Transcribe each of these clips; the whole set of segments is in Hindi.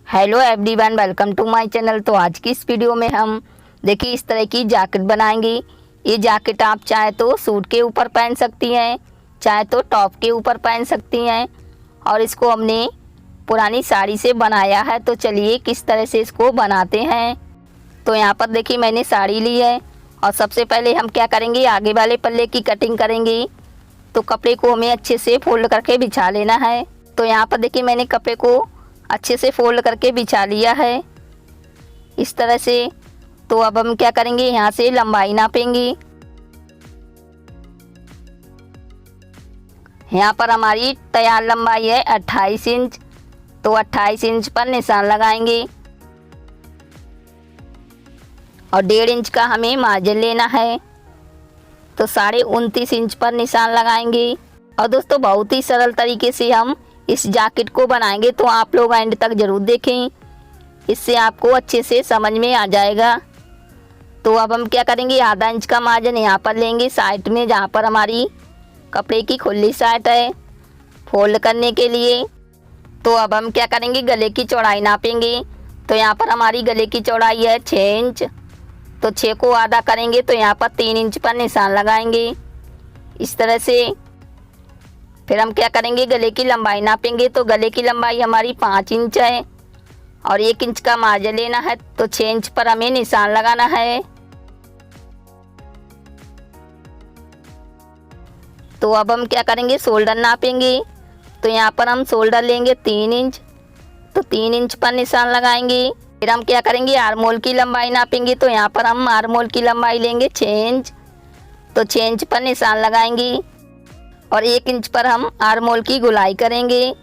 Hello everyone, welcome to my channel. तो आज की इस वीडियो में हम देखिए इस तरह की जैकेट बनाएंगे। ये जैकेट आप चाहे तो सूट के ऊपर पहन सकती हैं, चाहे तो टॉप के ऊपर पहन सकती हैं। और इसको हमने पुरानी साड़ी से बनाया है। तो चलिए किस तरह से इसको बनाते हैं। तो यहाँ पर देखिए मैंने साड़ी ली है और सबसे पहले हम क्या करेंगे, आगे वाले पल्ले की कटिंग करेंगे। तो कपड़े को हमें अच्छे से फोल्ड करके बिछा लेना है। तो यहाँ पर देखिए मैंने कपड़े को अच्छे से फोल्ड करके बिछा लिया है इस तरह से। तो अब हम क्या करेंगे, यहाँ से लंबाई नापेंगे। यहाँ पर हमारी तैयार लंबाई है 28 इंच। तो 28 इंच पर निशान लगाएंगे और 1.5 इंच का हमें मार्जिन लेना है। तो 29.5 इंच पर निशान लगाएंगे। और दोस्तों बहुत ही सरल तरीके से हम इस जैकेट को बनाएंगे, तो आप लोग एंड तक ज़रूर देखें, इससे आपको अच्छे से समझ में आ जाएगा। तो अब हम क्या करेंगे, आधा इंच का मार्जिन यहाँ पर लेंगे साइड में, जहाँ पर हमारी कपड़े की खुली साइड है फोल्ड करने के लिए। तो अब हम क्या करेंगे, गले की चौड़ाई नापेंगे। तो यहाँ पर हमारी गले की चौड़ाई है 6 इंच। तो 6 को आधा करेंगे तो यहाँ पर 3 इंच पर निशान लगाएंगे इस तरह से। फिर हम क्या करेंगे, गले की लंबाई नापेंगे। तो गले की लंबाई हमारी 5 इंच है और 1 इंच का मार्जिन लेना है। तो 6 इंच पर हमें निशान लगाना है। तो अब हम क्या करेंगे, शोल्डर नापेंगे। तो यहाँ पर हम शोल्डर लेंगे 3 इंच। तो 3 इंच पर निशान लगाएंगे। फिर हम क्या करेंगे, आर्महोल की लंबाई नापेंगे। तो यहाँ पर हम आर्महोल की लंबाई लेंगे 6 इंच। तो 6 इंच पर निशान लगाएंगे और 1 इंच पर हम आर्महोल की गुलाई करेंगे।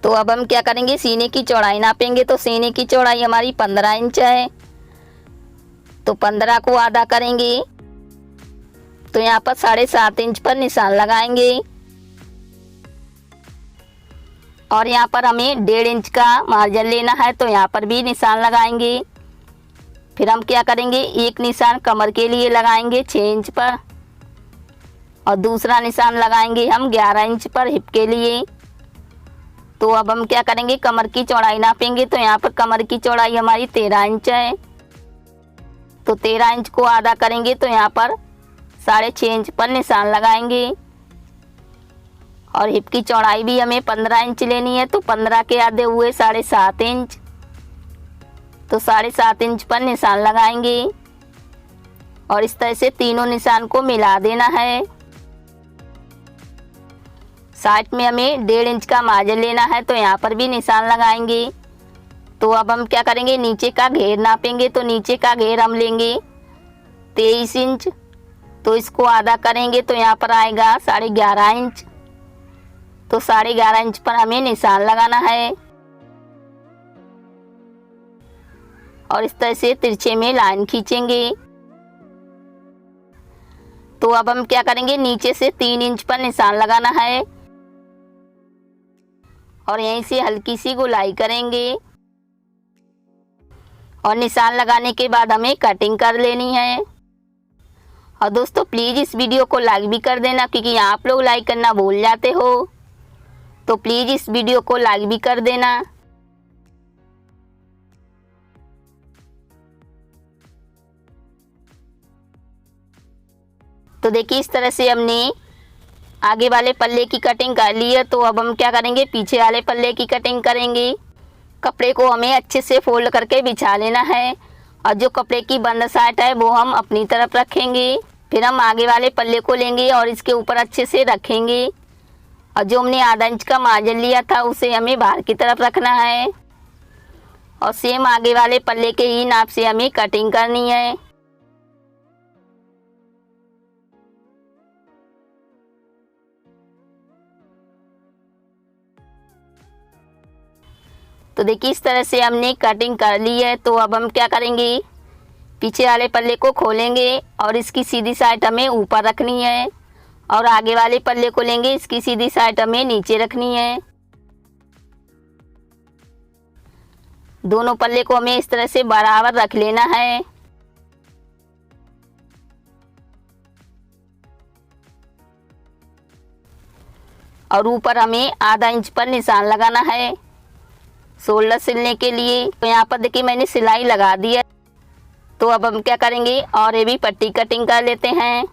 तो अब हम क्या करेंगे, सीने की चौड़ाई नापेंगे। तो सीने की चौड़ाई हमारी 15 इंच है। तो 15 को आधा करेंगे तो यहाँ पर 7.5 इंच पर निशान लगाएंगे और यहाँ पर हमें 1.5 इंच का मार्जिन लेना है। तो यहाँ पर भी निशान लगाएंगे। फिर हम क्या करेंगे, एक निशान कमर के लिए लगाएंगे 6 इंच पर और दूसरा निशान लगाएंगे हम 11 इंच पर हिप के लिए। तो अब हम क्या करेंगे, कमर की चौड़ाई नापेंगे। तो यहाँ पर कमर की चौड़ाई हमारी 13 इंच है। तो 13 इंच को आधा करेंगे तो यहाँ पर 6.5 इंच पर निशान लगाएंगे और हिप की चौड़ाई भी हमें 15 इंच लेनी है। तो 15 के आधे हुए 7.5 इंच। तो 7.5 इंच पर निशान लगाएंगे और इस तरह से तीनों निशान को मिला देना है। साइड में हमें 1.5 इंच का मार्जिन लेना है। तो यहाँ पर भी निशान लगाएंगे। तो अब हम क्या करेंगे, नीचे का घेर नापेंगे। तो नीचे का घेर हम लेंगे 23 इंच। तो इसको आधा करेंगे तो यहाँ पर आएगा 11.5 इंच। तो 11.5 इंच पर हमें निशान लगाना है और इस तरह से तिरछे में लाइन खींचेंगे। तो अब हम क्या करेंगे, नीचे से 3 इंच पर निशान लगाना है और यहीं से हल्की सी गोलाई करेंगे और निशान लगाने के बाद हमें कटिंग कर लेनी है। और दोस्तों प्लीज़ इस वीडियो को लाइक भी कर देना, क्योंकि आप लोग लाइक करना भूल जाते हो। तो प्लीज़ इस वीडियो को लाइक भी कर देना। तो देखिए इस तरह से हमने आगे वाले पल्ले की कटिंग कर ली है। तो अब हम क्या करेंगे, पीछे वाले पल्ले की कटिंग करेंगे। कपड़े को हमें अच्छे से फोल्ड करके बिछा लेना है और जो कपड़े की बंद साइड है वो हम अपनी तरफ रखेंगे। फिर हम आगे वाले पल्ले को लेंगे और इसके ऊपर अच्छे से रखेंगे और जो हमने आधा इंच का मार्जिन लिया था उसे हमें बाहर की तरफ रखना है और सेम आगे वाले पल्ले के ही नाप से हमें कटिंग करनी है। तो देखिए इस तरह से हमने कटिंग कर ली है। तो अब हम क्या करेंगे, पीछे वाले पल्ले को खोलेंगे और इसकी सीधी साइड हमें ऊपर रखनी है और आगे वाले पल्ले को लेंगे, इसकी सीधी साइड हमें नीचे रखनी है। दोनों पल्ले को हमें इस तरह से बराबर रख लेना है और ऊपर हमें आधा इंच पर निशान लगाना है। शोल्डर सिलने के लिए। तो यहाँ पर देखिए मैंने सिलाई लगा दी है। तो अब हम क्या करेंगे और ये भी पट्टी कटिंग कर लेते हैं।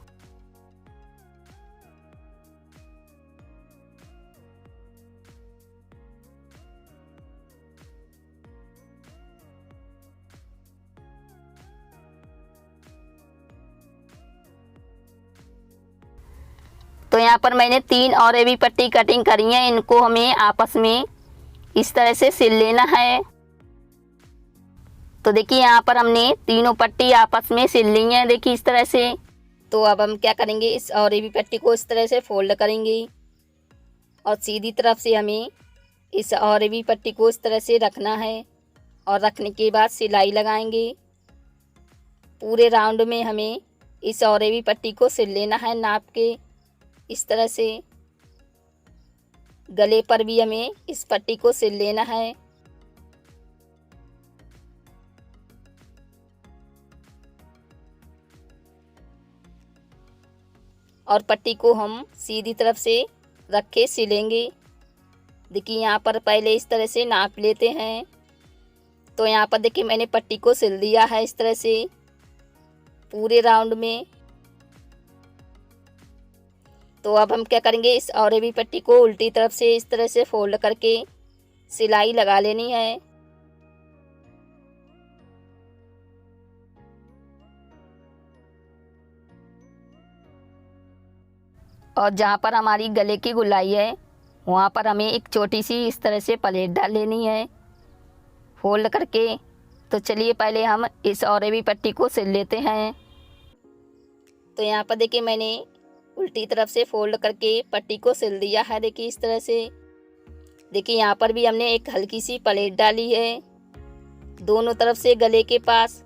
तो यहाँ पर मैंने 3 और भी पट्टी कटिंग करी है। इनको हमें आपस में इस तरह से सिल लेना है। तो देखिए यहाँ पर हमने तीनों पट्टी आपस में सिल ली है, देखिए इस तरह से। तो अब हम क्या करेंगे, इस और भी पट्टी को इस तरह से फोल्ड करेंगे और सीधी तरफ से हमें इस और भी पट्टी को इस तरह से रखना है और रखने के बाद सिलाई लगाएंगे। पूरे राउंड में हमें इस और भी पट्टी को सिल लेना है नाप के इस तरह से। गले पर भी हमें इस पट्टी को सिल लेना है। और पट्टी को हम सीधी तरफ से रख के सिलेंगे। देखिए यहाँ पर पहले इस तरह से नाप लेते हैं। तो यहाँ पर देखिए मैंने पट्टी को सिल दिया है इस तरह से पूरे राउंड में। तो अब हम क्या करेंगे, इस और भी पट्टी को उल्टी तरफ से इस तरह से फोल्ड करके सिलाई लगा लेनी है। और जहाँ पर हमारी गले की गुलाई है वहाँ पर हमें एक छोटी सी इस तरह से प्लेट डाल लेनी है फोल्ड करके। तो चलिए पहले हम इस और भी पट्टी को सिल लेते हैं। तो यहाँ पर देखिए मैंने उल्टी तरफ से फोल्ड करके पट्टी को सिल दिया है, देखिए इस तरह से। देखिए यहाँ पर भी हमने एक हल्की सी प्लेट डाली है दोनों तरफ से गले के पास।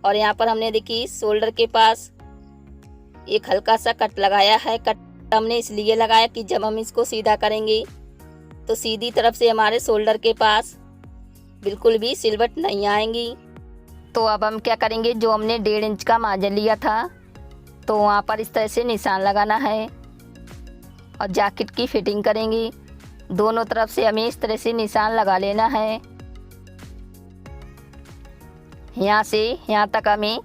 और यहाँ पर हमने देखिए शोल्डर के पास एक हल्का सा कट लगाया है। कट हमने इसलिए लगाया कि जब हम इसको सीधा करेंगे तो सीधी तरफ से हमारे शोल्डर के पास बिल्कुल भी सिलवट नहीं आएंगी। तो अब हम क्या करेंगे, जो हमने 1.5 इंच का मार्जिन लिया था तो वहाँ पर इस तरह से निशान लगाना है और जैकेट की फिटिंग करेंगे। दोनों तरफ से हमें इस तरह से निशान लगा लेना है। यहाँ से यहाँ तक हमें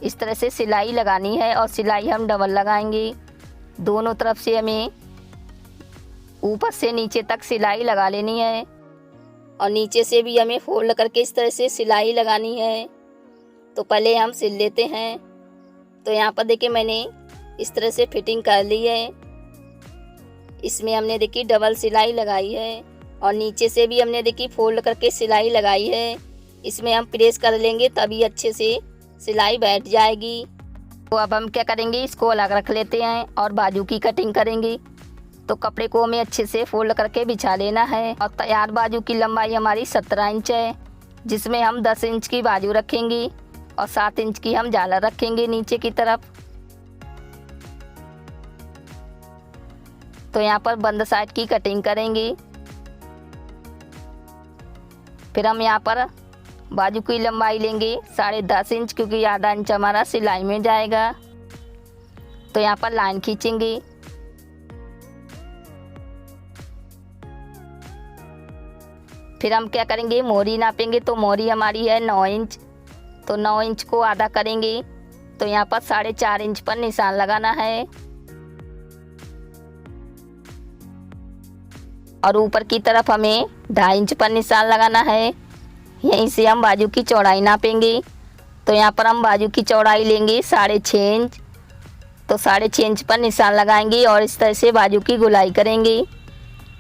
इस तरह से सिलाई लगानी है और सिलाई हम डबल लगाएंगे। दोनों तरफ से हमें ऊपर से नीचे तक सिलाई लगा लेनी है और नीचे से भी हमें फोल्ड करके इस तरह से सिलाई लगानी है। तो पहले हम सिल लेते हैं। तो यहाँ पर देखिए मैंने इस तरह से फिटिंग कर ली है। इसमें हमने देखिए डबल सिलाई लगाई है और नीचे से भी हमने देखिए फोल्ड करके सिलाई लगाई है। इसमें हम प्रेस कर लेंगे तभी अच्छे से सिलाई बैठ जाएगी। तो अब हम क्या करेंगे, इसको अलग रख लेते हैं और बाजू की कटिंग करेंगे। तो कपड़े को हमें अच्छे से फोल्ड करके बिछा लेना है। और तैयार बाजू की लंबाई हमारी 17 इंच है, जिसमें हम 10 इंच की बाजू रखेंगे और 7 इंच की हम झालर रखेंगे नीचे की तरफ। तो यहाँ पर बंद साइड की कटिंग करेंगे। फिर हम यहाँ पर बाजू की लंबाई लेंगे 10.5 इंच, क्योंकि आधा इंच हमारा सिलाई में जाएगा। तो यहाँ पर लाइन खींचेंगे। फिर हम क्या करेंगे, मोहरी नापेंगे। तो मोहरी हमारी है 9 इंच, तो 9 इंच को आधा करेंगे। तो यहाँ पर 4.5 इंच पर निशान लगाना है और ऊपर की तरफ हमें 2.5 इंच पर निशान लगाना है। यहीं से हम बाजू की चौड़ाई नापेंगे। तो यहाँ पर हम बाजू की चौड़ाई लेंगे 6.5 इंच। तो 6.5 इंच पर निशान लगाएंगे और इस तरह से बाजू की गुलाई करेंगे।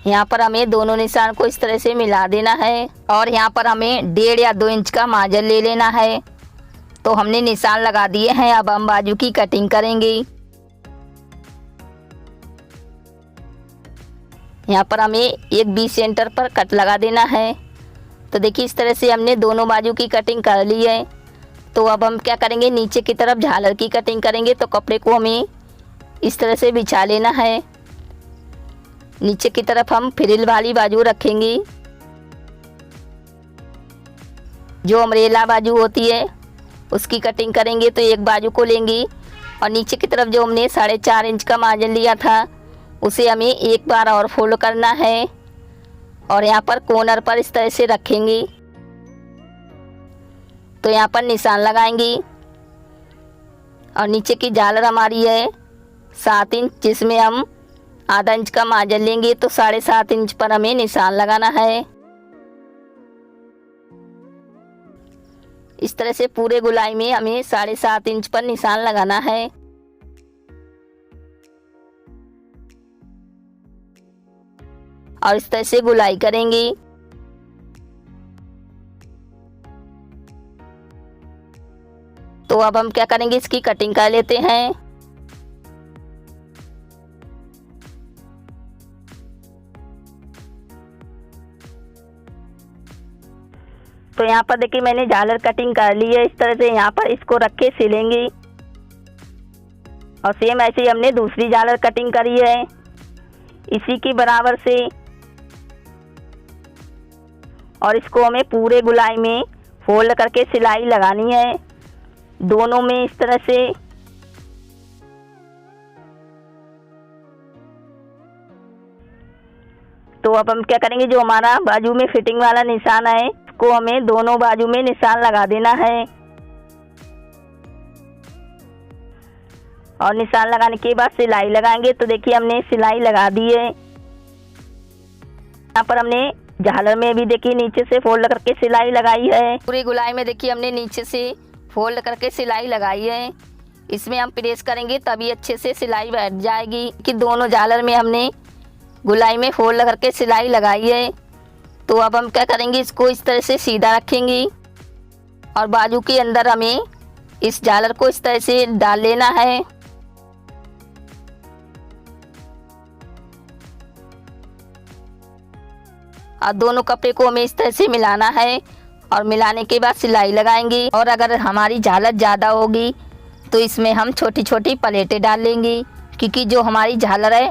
यहाँ पर हमें दोनों निशान को इस तरह से मिला देना है और यहाँ पर हमें 1.5 या 2 इंच का मार्जिन ले लेना है। तो हमने निशान लगा दिए हैं। अब हम बाजू की कटिंग करेंगे। यहाँ पर हमें एक 20 सेंटर पर कट लगा देना है। तो देखिए इस तरह से हमने दोनों बाजू की कटिंग कर ली है। तो अब हम क्या करेंगे, नीचे की तरफ झालर की कटिंग करेंगे। तो कपड़े को हमें इस तरह से बिछा लेना है। नीचे की तरफ हम फ्रिल वाली बाजू रखेंगे। जो अम्ब्रेला बाजू होती है उसकी कटिंग करेंगे। तो एक बाजू को लेंगे और नीचे की तरफ जो हमने 4.5 इंच का मार्जिन लिया था उसे हमें एक बार और फोल्ड करना है और यहाँ पर कॉर्नर पर इस तरह से रखेंगी। तो यहाँ पर निशान लगाएंगी और नीचे की झालर हमारी है 7 इंच, जिसमें हम आधा इंच का मार्जिन लेंगे। तो 7.5 इंच पर हमें निशान लगाना है। इस तरह से पूरे गोलाई में हमें 7.5 इंच पर निशान लगाना है। और इस तरह से गोलाई करेंगे। तो अब हम क्या करेंगे, इसकी कटिंग कर लेते हैं। तो यहाँ पर देखिए मैंने झालर कटिंग कर ली है। इस तरह से यहाँ पर इसको रख के सिलेंगे और सेम ऐसे ही हमने दूसरी झालर कटिंग करी है इसी की बराबर से। और इसको हमें पूरे गोलाई में फोल्ड करके सिलाई लगानी है, दोनों में इस तरह से। तो अब हम क्या करेंगे, जो हमारा बाजू में फिटिंग वाला निशान है को हमें दोनों बाजू में निशान लगा देना है। और निशान लगाने के बाद सिलाई लगाएंगे। तो देखिए हमने सिलाई लगा दी है। यहाँ पर हमने झालर में भी देखिए नीचे से फोल्ड करके सिलाई लगाई है। पूरी गोलाई में देखिए हमने नीचे से फोल्ड करके सिलाई लगाई है। इसमें हम प्रेस करेंगे तभी अच्छे से सिलाई बैठ जाएगी। कि दोनों झालर में हमने गोलाई में फोल्ड करके सिलाई लगाई है। तो अब हम क्या करेंगे, इसको इस तरह से सीधा रखेंगे और बाजू के अंदर हमें इस झालर को इस तरह से डाल लेना है। और दोनों कपड़े को हमें इस तरह से मिलाना है और मिलाने के बाद सिलाई लगाएंगे। और अगर हमारी झालर ज़्यादा होगी तो इसमें हम छोटी छोटी प्लेटें डाल लेंगे, क्योंकि जो हमारी झालर है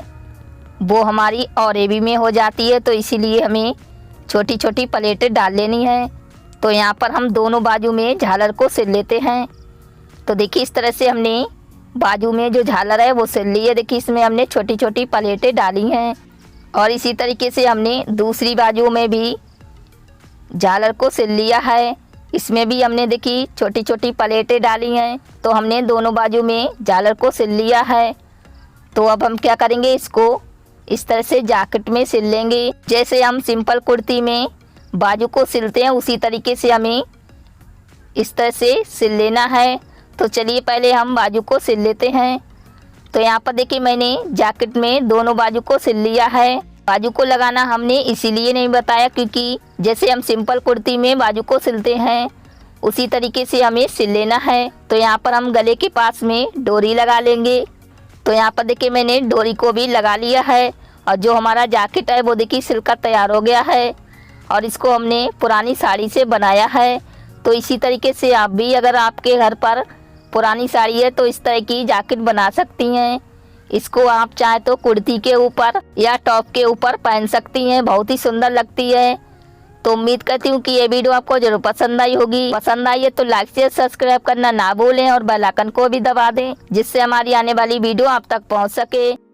वो हमारी और हेवी में हो जाती है। तो इसीलिए हमें छोटी छोटी प्लेटें डाल लेनी है। तो यहाँ पर हम दोनों बाजू में झालर को सिल लेते हैं। तो देखिए इस तरह से हमने बाजू में जो झालर है वो सिल ली है। देखिए इसमें हमने छोटी छोटी प्लेटें डाली हैं। और इसी तरीके से हमने दूसरी बाजू में भी झालर को सिल लिया है। इसमें भी हमने देखिए छोटी छोटी प्लेटें डाली हैं। तो हमने दोनों बाजू में झालर को सिल लिया है। तो अब हम क्या करेंगे, इसको इस तरह से जैकेट में सिल लेंगे। जैसे हम सिंपल कुर्ती में बाजू को सिलते हैं उसी तरीके से हमें इस तरह से सिल लेना है। तो चलिए पहले हम बाजू को सिल लेते हैं। तो यहाँ पर देखिए मैंने जैकेट में दोनों बाजू को सिल लिया है। बाजू को लगाना हमने इसीलिए नहीं बताया क्योंकि जैसे हम सिंपल कुर्ती में बाजू को सिलते हैं उसी तरीके से हमें सिल लेना है। तो यहाँ पर हम गले के पास में डोरी लगा लेंगे। तो यहाँ पर देखिए मैंने डोरी को भी लगा लिया है और जो हमारा जैकेट है वो देखिए सिलकर तैयार हो गया है। और इसको हमने पुरानी साड़ी से बनाया है। तो इसी तरीके से आप भी, अगर आपके घर पर पुरानी साड़ी है तो इस तरह की जैकेट बना सकती हैं। इसको आप चाहे तो कुर्ती के ऊपर या टॉप के ऊपर पहन सकती हैं, बहुत ही सुंदर लगती है। तो उम्मीद करती हूँ कि ये वीडियो आपको जरूर पसंद आई होगी। पसंद आई है तो लाइक शेयर सब्सक्राइब करना ना भूलें और बेल आइकन को भी दबा दें, जिससे हमारी आने वाली वीडियो आप तक पहुँच सके।